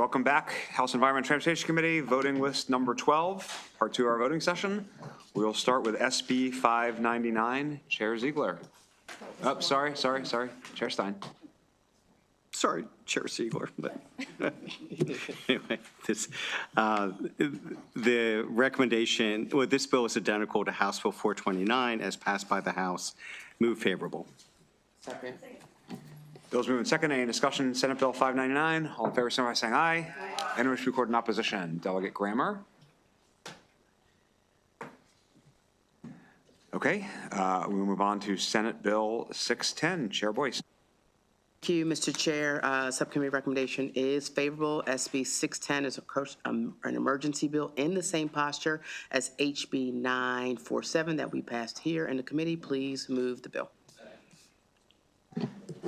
welcome back. House Environment and Transportation Committee, voting list number 12, part 2 of our voting session. We will start with SB 599. Chair Ziegler. Oh, sorry. Chair Stein. Sorry, Chair Ziegler, but anyway, the recommendation, well, this bill is identical to House Bill 429 as passed by the House. Move favorable. Second. Bill's moved and second. Any discussion? Senate Bill 599. All in favor, signify by saying aye. Aye. Any wish to record in opposition? Delegate Grammer. Okay, we will move on to Senate Bill 610. Chair Boyce. Thank you, Mr. Chair. Subcommittee recommendation is favorable. SB 610 is an emergency bill in the same posture as HB 947 that we passed here in the committee. Please move the bill.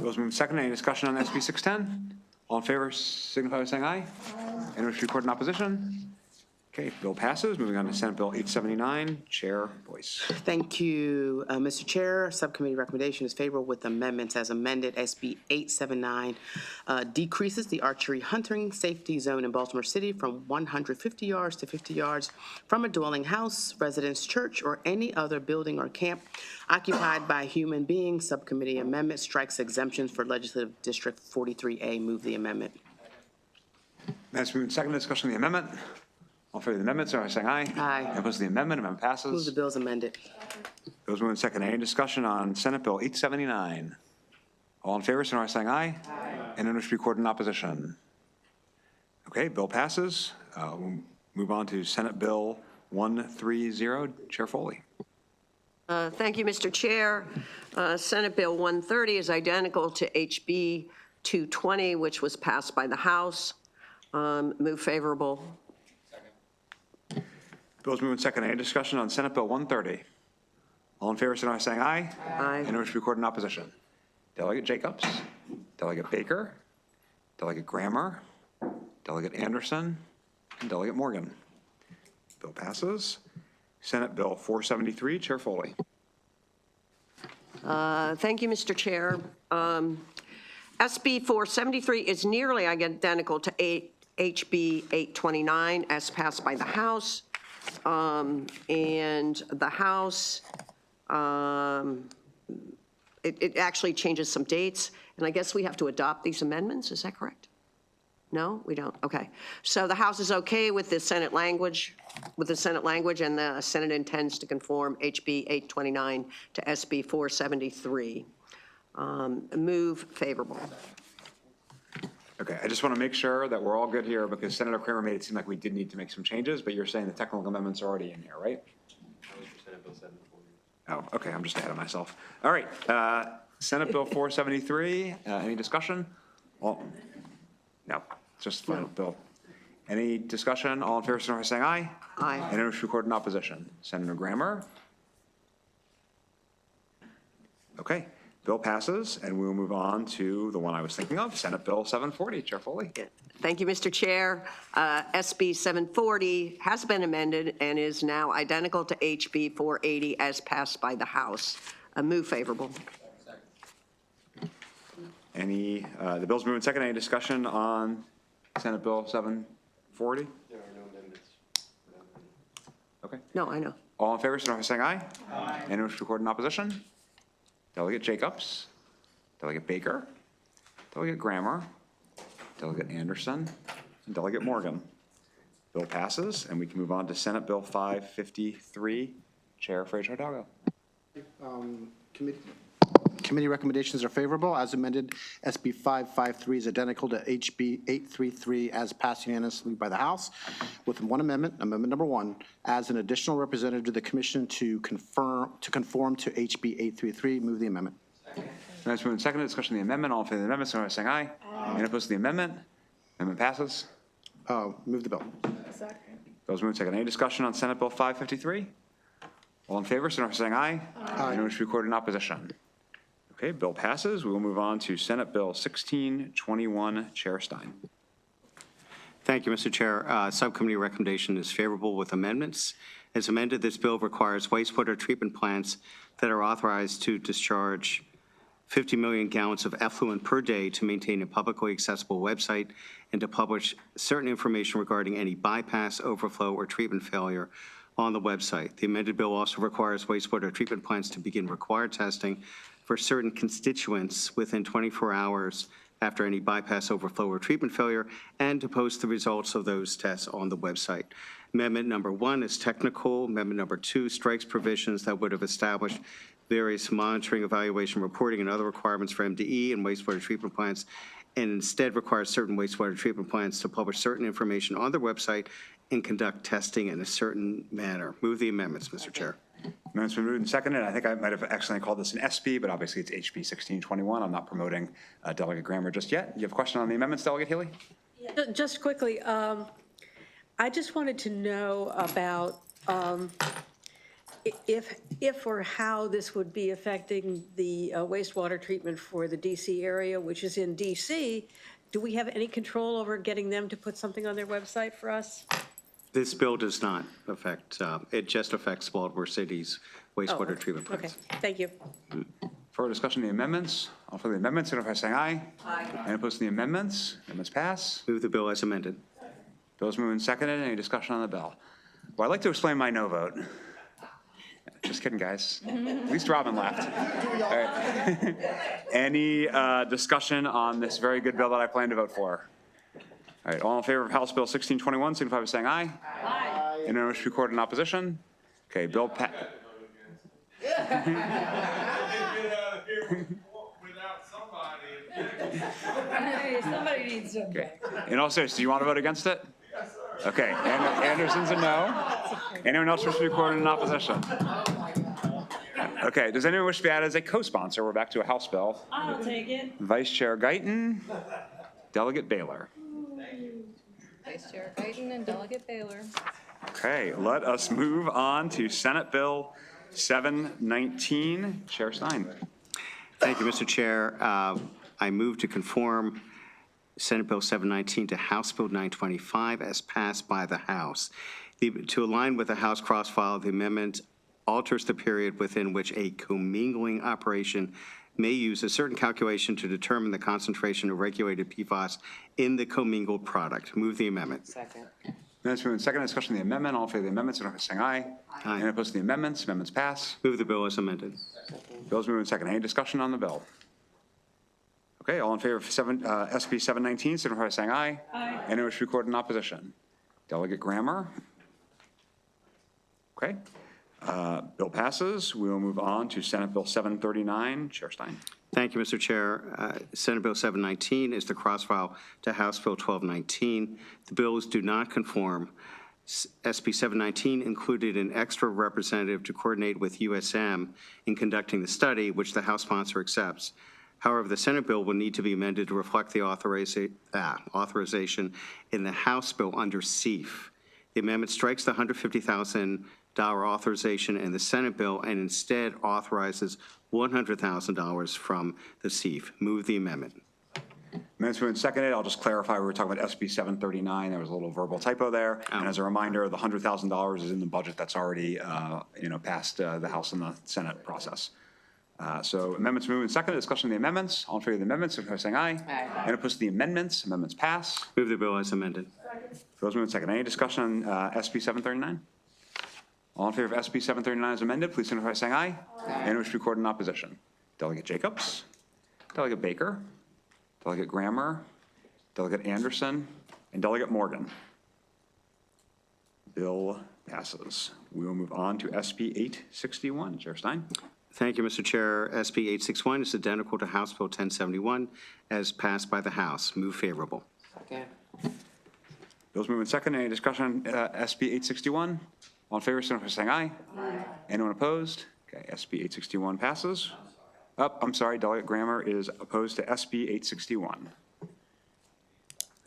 Bill's moved second. Any discussion on SB 610? All in favor, signify by saying aye. Any wish to record in opposition? Okay, bill passes. Moving on to Senate Bill 879. Chair Boyce. Thank you, Mr. Chair. Subcommittee recommendation is favorable with amendments as amended. SB 879 decreases the archery hunting safety zone in Baltimore City from 150 yards to 50 yards from a dwelling house, residence, church, or any other building or camp occupied by human beings. Subcommittee amendment strikes exemptions for Legislative District 43A. Move the amendment. That's moved second. Discussion on the amendment. All in favor of the amendment, signify by saying aye. Aye. Opposed to the amendment. Amendment passes. Move the bill as amended. Bill's moved second. Any discussion on Senate Bill 879? All in favor, signify by saying aye. Aye. And wish to record in opposition. Okay, bill passes. We'll move on to Senate Bill 130. Chair Foley. Thank you, Mr. Chair. Senate Bill 130 is identical to HB 220, which was passed by the House. Move favorable. Bill's moved second. Any discussion on Senate Bill 130? All in favor, signify by saying aye. Aye. And wish to record in opposition. Delegate Jacobs, Delegate Baker, Delegate Grammer, Delegate Anderson, and Delegate Morgan. Bill passes. Senate Bill 473. Chair Foley. Thank you, Mr. Chair. SB 473 is nearly identical to HB 829 as passed by the House. And the House, it actually changes some dates, and I guess we have to adopt these amendments. Is that correct? No, we don't. Okay. So the House is okay with the Senate language, and the Senate intends to conform HB 829 to SB 473. Move favorable. Okay, I just want to make sure that we're all good here because Senator Kramer made it seem like we did need to make some changes, but you're saying the technical amendments are already in here, right? Oh, okay, I'm just ahead of myself. All right, Senate Bill 473, any discussion? Well, no, just final bill. Any discussion? All in favor, signify by saying aye. Aye. And wish to record in opposition. Senator Grammer? Okay. Bill passes, and we will move on to the one I was thinking of, Senate Bill 740. Chair Foley. Thank you, Mr. Chair. SB 740 has been amended and is now identical to HB 480 as passed by the House. Move favorable. The bill's moving second. Any discussion on Senate Bill 740? There are no amendments. Okay. No, I know. All in favor, signify by saying aye. Aye. And wish to record in opposition? Delegate Jacobs, Delegate Baker, Delegate Grammer, Delegate Anderson, and Delegate Morgan. Bill passes, and we can move on to Senate Bill 553. Chair Frazier-Hidalgo. Committee recommendations are favorable. As amended, SB 553 is identical to HB 833 as passed unanimously by the House, with one amendment, amendment number 1, as an additional representative to the Commission to conform to HB 833. Move the amendment. Nice moving second. Discussion of the amendment. All in favor of the amendment, signify by saying aye. Aye. Any opposed to the amendment? Amendment passes. Move the bill. Second. Bill's moving second. Any discussion on Senate Bill 553? All in favor, signify by saying aye. Aye. Any wish to record in opposition? Okay, bill passes. We will move on to Senate Bill 1621. Chair Stein. Thank you, Mr. Chair. Subcommittee recommendation is favorable with amendments. As amended, this bill requires wastewater treatment plants that are authorized to discharge 50 million gallons of effluent per day to maintain a publicly accessible website and to publish certain information regarding any bypass, overflow, or treatment failure on the website. The amended bill also requires wastewater treatment plants to begin required testing for certain constituents within 24 hours after any bypass, overflow, or treatment failure, and to post the results of those tests on the website. Amendment number 1 is technical. Amendment number 2 strikes provisions that would have established various monitoring, evaluation, reporting, and other requirements for MDE and wastewater treatment plants, and instead requires certain wastewater treatment plants to publish certain information on their website and conduct testing in a certain manner. Move the amendments, Mr. Chair. Amendment's been moved and seconded. I think I might have accidentally called this an SB, but obviously it's HB 1621. I'm not promoting Delegate Grammer just yet. You have a question on the amendments, Delegate Healy? Just quickly, I just wanted to know about if or how this would be affecting the wastewater treatment for the DC area, which is in DC. Do we have any control over getting them to put something on their website for us? This bill does not affect, it just affects Baltimore City's wastewater treatment Okay, plants. thank you. Further discussion of the amendments? All for the amendments, signify by saying aye. Aye. Any opposed to the amendments? Amendments pass. Move the bill as amended. Bill's moved and seconded. Any discussion on the bill? Well, I'd like to explain my no vote. Just kidding, guys. At least Robin laughed. All right. Any discussion on this very good bill that I plan to vote for? All right, all in favor of House Bill 1621, signify by saying aye. Aye. Anyone wish to record in opposition? Okay, bill Without somebody. Somebody needs to. Okay. In all seriousness, do you want to vote against it? Yes, sir. Okay, Anderson's a no. Anyone else wish to record in opposition? Okay, does anyone wish to be added as a co-sponsor? We're back to a House bill. I'll take it. Vice Chair Guyton, Delegate Baylor. Vice Chair Guyton and Delegate Baylor. Okay, let us move on to Senate Bill 719. Chair Stein. Thank you, Mr. Chair. I move to conform Senate Bill 719 to House Bill 925 as passed by the House. To align with the House cross-file, the amendment alters the period within which a commingling operation may use a certain calculation to determine the concentration of regulated PFAS in the commingled product. Move the amendment. Second. Amendments moved and seconded. Discussion of the amendment. All in favor of the amendments, signify by saying aye. Aye. Any opposed to the amendments? Amendments pass. Move the bill as amended. Bill's moved and seconded. Any discussion on the bill? Okay, all in favor of SB 719, signify by saying aye. Aye. Anyone wish to record in opposition? Delegate Grammer? Okay. Bill passes. We will move on to Senate Bill 739. Chair Stein. Thank you, Mr. Chair. Senate Bill 719 is the cross-file to House Bill 1219. The bills do not conform. SB 719 included an extra representative to coordinate with USM in conducting the study, which the House sponsor accepts. However, the Senate bill will need to be amended to reflect the authorization in the House bill under SEAF. The amendment strikes the $150,000 authorization in the Senate bill and instead authorizes $100,000 from the SEAF. Move the amendment. Amendments moved and seconded. I'll just clarify, we were talking about SB 739. There was a little verbal typo there. And as a reminder, the $100,000 is in the budget that's already, passed the House and the Senate process. So amendments moved and seconded. Discussion of the amendments. All in favor of the amendments, signify by saying aye. Aye. Any opposed to the amendments? Amendments pass. Move the bill as amended. Bills moved and seconded. Any discussion on SB 739? All in favor of SB 739 as amended, please signify by saying aye. Aye. Anyone wish to record in opposition? Delegate Jacobs, Delegate Baker, Delegate Grammer, Delegate Anderson, and Delegate Morgan. Bill passes. We will move on to SB 861. Chair Stein. Thank you, Mr. Chair. SB 861 is identical to House Bill 1071 as passed by the House. Move favorable. Second. Bills moved and seconded. Any discussion on SB 861? All in favor, signify by saying aye. Aye. Anyone opposed? Okay, SB 861 passes. I'm sorry, Delegate Grammer is opposed to SB 861.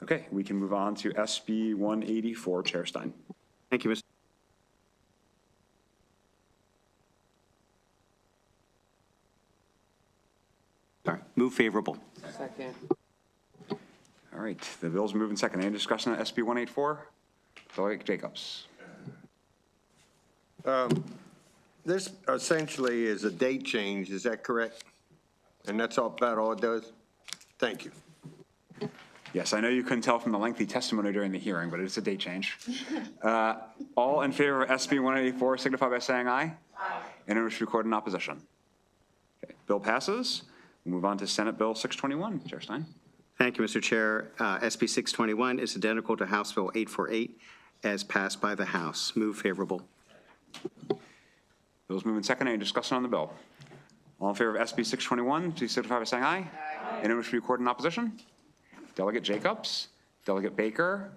Okay, we can move on to SB 184. Chair Stein. Thank you, Mr. Sorry, move favorable. Second. All right, the bill's moved and seconded. Any discussion on SB 184? Delegate Jacobs. This essentially is a date change, is that correct? And that's about all it does? Thank you. Yes, I know you couldn't tell from the lengthy testimony during the hearing, but it's a date change. All in favor of SB 184 signify by saying aye. Aye. Anyone wish to record in opposition? Okay, bill passes. We'll move on to Senate Bill 621. Chair Stein. Thank you, Mr. Chair. SB 621 is identical to House Bill 848 as passed by the House. Move favorable. Bill's moving second. Any discussion on the bill? All in favor of SB 621, please signify by saying aye. Aye. Anyone wish to record in opposition? Delegate Jacobs, Delegate Baker,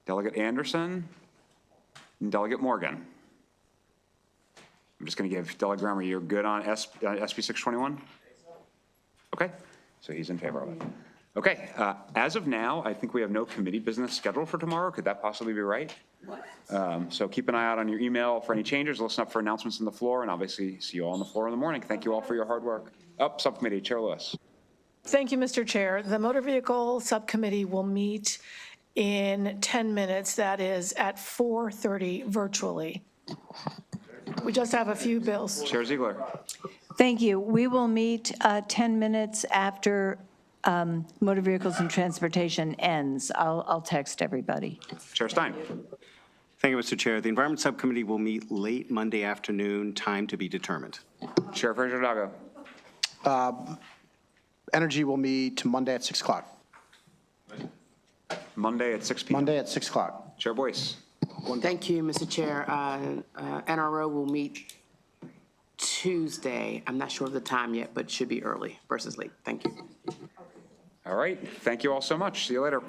Delegate Anderson, and Delegate Morgan. I'm just going to give Delegate Grammer, you're good on SB 621? Okay, so he's in favor of it. Okay, as of now, I think we have no committee business scheduled for tomorrow. Could that possibly be right? So keep an eye out on your email for any changes. Listen up for announcements on the floor, and obviously see you all on the floor in the morning. Thank you all for your hard work. Subcommittee, Chair Lewis. Thank you, Mr. Chair. The Motor Vehicle Subcommittee will meet in 10 minutes. That is at 4:30 virtually. We just have a few bills. Chair Ziegler. Thank you. We will meet 10 minutes after Motor Vehicles and Transportation ends. I'll text everybody. Chair Stein. Thank you, Mr. Chair. The Environment Subcommittee will meet late Monday afternoon, time to be determined. Chair Fraser-Dago. Energy will meet Monday at 6 o'clock. Monday at 6 p.m. Monday at 6 o'clock. Chair Boyce. Thank you, Mr. Chair. NRO will meet Tuesday. I'm not sure of the time yet, but it should be early versus late. Thank you. All right. Thank you all so much. See you later.